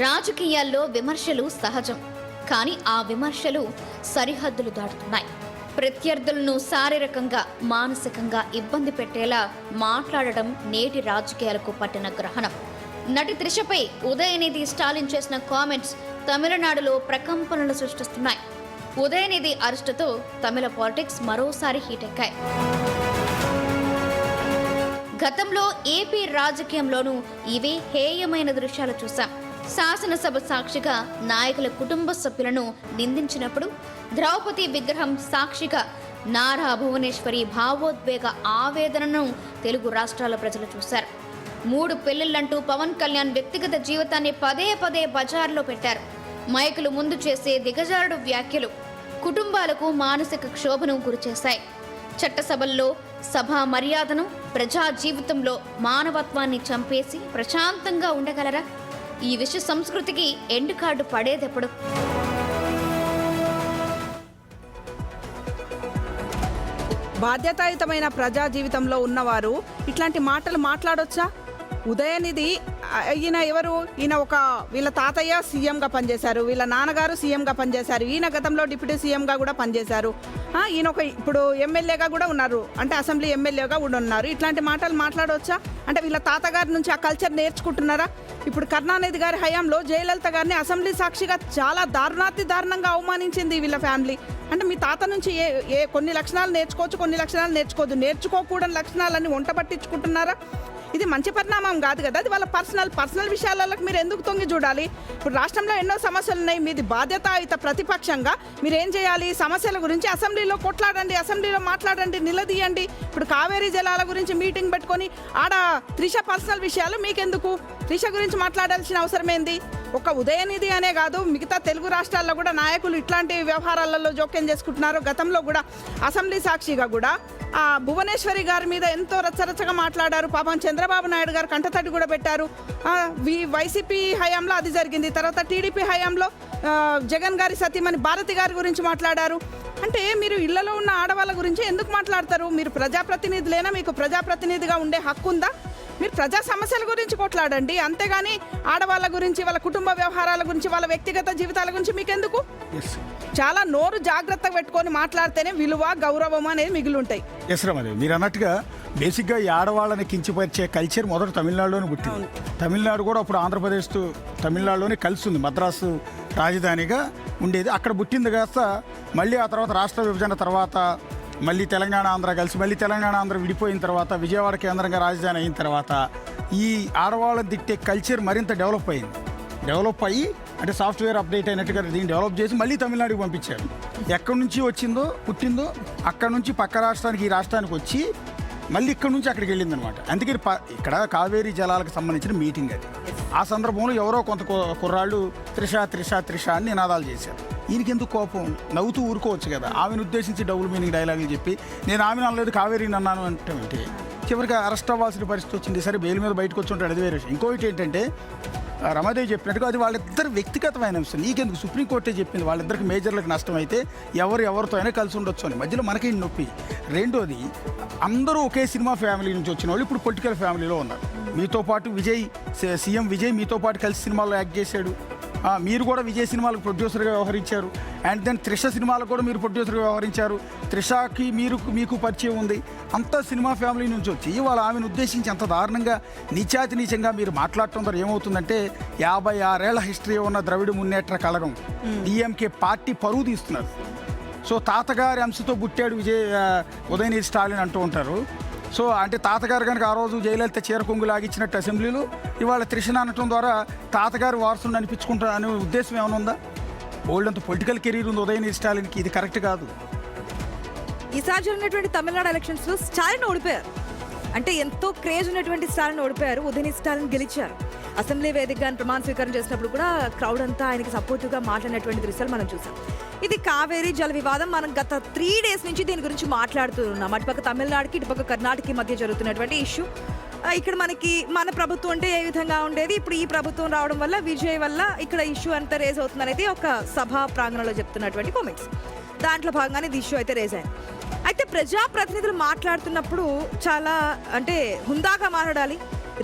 రాజకీయాల్లో విమర్శలు సహజం, కానీ ఆ విమర్శలు సరిహద్దులు దాటుతున్నాయి. ప్రత్యర్థులను శారీరకంగా, మానసికంగా ఇబ్బంది పెట్టేలా మాట్లాడడం నేటి రాజకీయాలకు పట్టిన గ్రహణం. నటి త్రిషపై ఉదయనిధి స్టాలిన్ చేసిన కామెంట్స్ తమిళనాడులో ప్రకంపనలు సృష్టిస్తున్నాయి. ఉదయనిధి అరెస్టుతో తమిళ పాలిటిక్స్ మరోసారి హీట్ ఎక్కాయి. గతంలో ఏపీ రాజకీయంలోనూ ఇవే హేయమైన దృశ్యాలు చూశాం. శాసనసభ సాక్షిగా నాయకుల కుటుంబ సభ్యులను నిందించినప్పుడు, ద్రౌపది విగ్రహం సాక్షిగా నారా భువనేశ్వరి భావోద్వేగ ఆవేదనను తెలుగు రాష్ట్రాల ప్రజలు చూశారు. 3 పెళ్లిళ్లంటూ పవన్ కళ్యాణ్ వ్యక్తిగత జీవితాన్ని పదే పదే బజార్లో పెట్టారు. మైకులు ముందు చేసే దిగజారుడు వ్యాఖ్యలు కుటుంబాలకు మానసిక క్షోభను గురిచేశాయి. చట్టసభల్లో సభా మర్యాదను, ప్రజా జీవితంలో మానవత్వాన్ని చంపేసి ప్రశాంతంగా ఉండగలరా? ఈ విష సంస్కృతికి ఎండ్ కార్డు పడేదెప్పుడు? బాధ్యతాయుతమైన ప్రజా జీవితంలో ఉన్నవారు ఇట్లాంటి మాటలు మాట్లాడొచ్చా? ఉదయనిధి ఈయన ఎవరు? ఈయన వీళ్ళ తాతయ్య సీఎంగా పనిచేశారు, వీళ్ళ నాన్నగారు సీఎంగా పనిచేశారు, ఈయన గతంలో డిప్యూటీ సీఎంగా కూడా పనిచేశారు, ఈయన ఇప్పుడు ఎమ్మెల్యేగా కూడా ఉన్నారు, అంటే అసెంబ్లీ ఎమ్మెల్యేగా కూడా ఉన్నారు. ఇట్లాంటి మాటలు మాట్లాడవచ్చా? అంటే వీళ్ళ తాతగారి నుంచి ఆ కల్చర్ నేర్చుకుంటున్నారా? ఇప్పుడు కరుణానిధి గారి హయాంలో జయలలిత గారిని అసెంబ్లీ సాక్షిగా చాలా దారుణంగా అవమానించింది వీళ్ళ ఫ్యామిలీ. అంటే మీ తాత నుంచి కొన్ని లక్షణాలు నేర్చుకోవచ్చు, కొన్ని లక్షణాలు నేర్చుకోవద్దు. నేర్చుకోకూడని లక్షణాలన్నీ వంట పట్టించుకుంటున్నారా? ఇది మంచి పరిణామం కాదు కదా. అది వాళ్ళ పర్సనల్ విషయాలకు మీరు ఎందుకు తొంగి చూడాలి? ఇప్పుడు రాష్ట్రంలో ఎన్నో సమస్యలు ఉన్నాయి. మీది బాధ్యతాయుత ప్రతిపక్షంగా మీరు ఏం చేయాలి? సమస్యల గురించి అసెంబ్లీలో కొట్లాడండి, అసెంబ్లీలో మాట్లాడండి, నిలదీయండి. ఇప్పుడు కావేరీ జలాల గురించి మీటింగ్ పెట్టుకొని ఆడ త్రిష పర్సనల్ విషయాలు మీకెందుకు? త్రిష గురించి మాట్లాడాల్సిన అవసరం ఏంది? ఒక ఉదయనిధి అనే కాదు, మిగతా తెలుగు రాష్ట్రాల్లో కూడా నాయకులు ఇట్లాంటి వ్యవహారాలలో జోక్యం చేసుకుంటున్నారు. గతంలో కూడా అసెంబ్లీ సాక్షిగా కూడా భువనేశ్వరి గారి మీద ఎంతో రచ్చరచ్చగా మాట్లాడారు. పాపం చంద్రబాబు నాయుడు గారు కంటతడి కూడా పెట్టారు. వైసీపీ హయాంలో అది జరిగింది. తర్వాత టీడీపీ హయాంలో జగన్ గారి సతీమణి భారతి గారి గురించి మాట్లాడారు. అంటే మీరు ఇళ్లలో ఉన్న ఆడవాళ్ళ గురించి ఎందుకు మాట్లాడతారు? మీరు ప్రజాప్రతినిధులేనా? మీకు ప్రజాప్రతినిధిగా ఉండే హక్కు ఉందా? మీరు ప్రజా సమస్యల గురించి కొట్లాడండి, అంతేగాని ఆడవాళ్ళ గురించి, వాళ్ళ కుటుంబ వ్యవహారాల గురించి, వాళ్ళ వ్యక్తిగత జీవితాల గురించి మీకెందుకు? చాలా నోరు జాగ్రత్తగా పెట్టుకొని మాట్లాడితేనే విలువ, గౌరవం అనేది మిగిలింటాయి. మరి మీరు అన్నట్టుగా బేసిక్గా ఈ ఆడవాళ్ళని కించపరిచే కల్చర్ మొదట తమిళనాడులోనే పుట్టింది. తమిళనాడు కూడా అప్పుడు ఆంధ్రప్రదేశ్ తమిళనాడులోనే కలిసి ఉంది, మద్రాసు రాజధానిగా ఉండేది. అక్కడ పుట్టింది కాస్త మళ్ళీ ఆ తర్వాత రాష్ట్ర విభజన తర్వాత మళ్ళీ తెలంగాణ ఆంధ్ర కలిసి, మళ్ళీ తెలంగాణ ఆంధ్ర విడిపోయిన తర్వాత, విజయవాడ కేంద్రంగా రాజధాని అయిన తర్వాత ఈ ఆడవాళ్ళని తిట్టే కల్చర్ మరింత డెవలప్ అయ్యి అంటే సాఫ్ట్వేర్ అప్డేట్ అయినట్టుగా దీన్ని డెవలప్ చేసి మళ్ళీ తమిళనాడుకి పంపించారు. ఎక్కడి నుంచి పుట్టిందో అక్కడ నుంచి పక్క రాష్ట్రానికి, ఈ రాష్ట్రానికి వచ్చి మళ్ళీ ఇక్కడ నుంచి అక్కడికి వెళ్ళిందనమాట. అందుకే ఇక్కడ కావేరీ జలాలకు సంబంధించిన మీటింగ్ అది. ఆ సందర్భంలో ఎవరో కొంత కుర్రాళ్ళు త్రిష అని నినాదాలు చేశారు. ఈయనకి ఎందుకు కోపం? నవ్వుతూ ఊరుకోవచ్చు కదా. ఆమెను ఉద్దేశించి డబుల్ మీనింగ్ డైలాగులు చెప్పి నేను ఆమెను అనలేదు కావేరీని అన్నాను అంటే చివరికి అరెస్ట్ అవ్వాల్సిన పరిస్థితి వచ్చింది. సరే బెయిల్ మీద బయటకు వచ్చి ఉంటాడు, అది వేరే విషయం. ఇంకోటి ఏంటంటే రమాదేవి చెప్పినట్టుగా అది వాళ్ళిద్దరు వ్యక్తిగతమైన అంశం. నీకెందుకు? సుప్రీంకోర్టే చెప్పింది వాళ్ళిద్దరికి మేజర్లకు నష్టం అయితే ఎవరితో అయినా కలిసి ఉండొచ్చు అని. మధ్యలో మనకి నొప్పి. రెండోది, అందరూ ఒకే సినిమా ఫ్యామిలీ నుంచి వచ్చిన వాళ్ళు ఇప్పుడు పొలిటికల్ ఫ్యామిలీలో ఉన్నారు. మీతో పాటు సీఎం విజయ్ మీతో పాటు కలిసి సినిమాల్లో యాక్ట్ చేశాడు. మీరు కూడా విజయ్ సినిమాలకు ప్రొడ్యూసర్గా వ్యవహరించారు. అండ్ దెన్ త్రిష సినిమాలకు కూడా మీరు ప్రొడ్యూసర్గా వ్యవహరించారు. త్రిషకి మీకు పరిచయం ఉంది. అంతా సినిమా ఫ్యామిలీ నుంచి వచ్చి ఇవాళ ఆమెను ఉద్దేశించి అంత దారుణంగా నీచంగా మీరు మాట్లాడటం ద్వారా ఏమవుతుందంటే 56 ఏళ్ల హిస్టరీ ఉన్న ద్రవిడ మున్నేట్ర కళగం డిఎంకే పార్టీ పరువు తీస్తున్నారు. సో తాతగారి అంశతో పుట్టాడు ఉదయనిధి స్టాలిన్ అంటూ ఉంటారు. సో అంటే తాతగారు కనుక ఆ రోజు జయలలిత చీరకొంగు లాగిచ్చినట్టు అసెంబ్లీలో ఇవాళ త్రిషణ అనటం ద్వారా తాతగారు వారసుని అనిపించుకుంటా అనే ఉద్దేశం ఏమైనా ఉందా? ఓల్డ్ అంత పొలిటికల్ కెరీర్ ఉంది ఉదయనిధి స్టాలిన్కి. ఇది కరెక్ట్ కాదు. ఈసారి జరిగినటువంటి తమిళనాడు ఎలక్షన్స్లో స్టాలిన్ ఓడిపోయారు. అంటే ఎంతో క్రేజ్ ఉన్నటువంటి స్టాలిన్ ఓడిపోయారు. ఉదయనిధి స్టాలిన్ గెలిచారు. అసెంబ్లీ వేదికగా ప్రమాణ స్వీకారం చేసినప్పుడు కూడా క్రౌడ్ అంతా ఆయనకి సపోర్టివ్గా మాట్లాడినటువంటి దృశ్యాలు మనం చూసాం. ఇది కావేరీ జల వివాదం. మనం గత 3 days నుంచి దీని గురించి మాట్లాడుతూ ఉన్నాం. అటుపక్క తమిళనాడుకి, ఇటుపక్క కర్ణాటకకి మధ్య జరుగుతున్నటువంటి ఇష్యూ. ఇక్కడ మన ప్రభుత్వం అంటే ఏ విధంగా ఉండేది, ఇప్పుడు ఈ ప్రభుత్వం రావడం వల్ల, విజయ్ వల్ల ఇక్కడ ఇష్యూ అంతా రేజ్ అవుతుంది అనేది ఒక సభా ప్రాంగణంలో చెప్తున్నటువంటి కామెంట్స్. దాంట్లో భాగంగానే ఇది ఇష్యూ అయితే రేజ్ అయింది. అయితే ప్రజాప్రతినిధులు మాట్లాడుతున్నప్పుడు చాలా అంటే హుందాగా మాట్లాడాలి,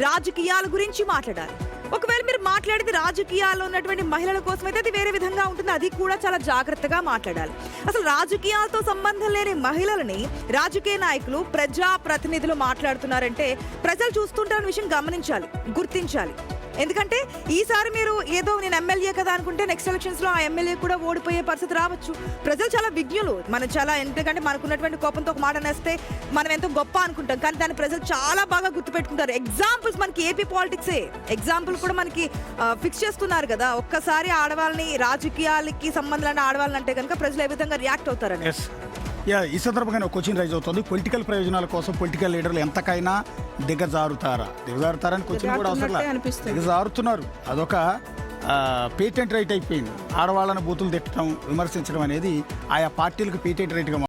రాజకీయాల గురించి మాట్లాడాలి. ఒకవేళ మీరు మాట్లాడేది రాజకీయాల్లో ఉన్నటువంటి మహిళల కోసం అయితే అది వేరే విధంగా ఉంటుంది. అది కూడా చాలా జాగ్రత్తగా మాట్లాడాలి. అసలు రాజకీయాలతో సంబంధం లేని మహిళలని రాజకీయ నాయకులు, ప్రజా ప్రతినిధులు మాట్లాడుతున్నారంటే ప్రజలు చూస్తుంటారన్న విషయం గమనించాలి, గుర్తించాలి. ఎందుకంటే ఈసారి మీరు ఏదో నేను ఎమ్మెల్యే కదా అనుకుంటే నెక్స్ట్ ఎలక్షన్స్ లో ఆ ఎమ్మెల్యే కూడా ఓడిపోయే పరిస్థితి రావచ్చు. ప్రజలు చాలా విజ్ఞులు. మనం చాలా, ఎందుకంటే మనకున్నటువంటి కోపంతో ఒక మాట అనేస్తే మనం ఎంతో గొప్ప అనుకుంటాం, కానీ దాన్ని ప్రజలు చాలా బాగా గుర్తుపెట్టుకుంటారు. ఎగ్జాంపుల్స్ మనకి ఏపీ పాలిటిక్సే ఎగ్జాంపుల్ కూడా మనకి ఫిక్స్ చేస్తున్నారు కదా. ఒక్కసారి ఆడవాళ్ళని, రాజకీయాలకి సంబంధం లేని ఆడవాళ్ళని అంటే కనుక ప్రజలు ఏ విధంగా రియాక్ట్ అవుతారని. ఈ సందర్భంగా ఒక క్వశ్చన్ రైజ్ అవుతుంది. పొలిటికల్ ప్రయోజనాల కోసం పొలిటికల్ లీడర్లు ఎంతకైనా దిగజారుతారని క్వశ్చన్ కూడా అవసరం. దిగజారుతున్నారు. అదొక పేటెంట్ రైట్ అయిపోయింది. ఆడవాళ్ళని బూతులు తిట్టడం, విమర్శించడం అనేది ఆయా పార్టీలకు పేటెంట్ రైట్గా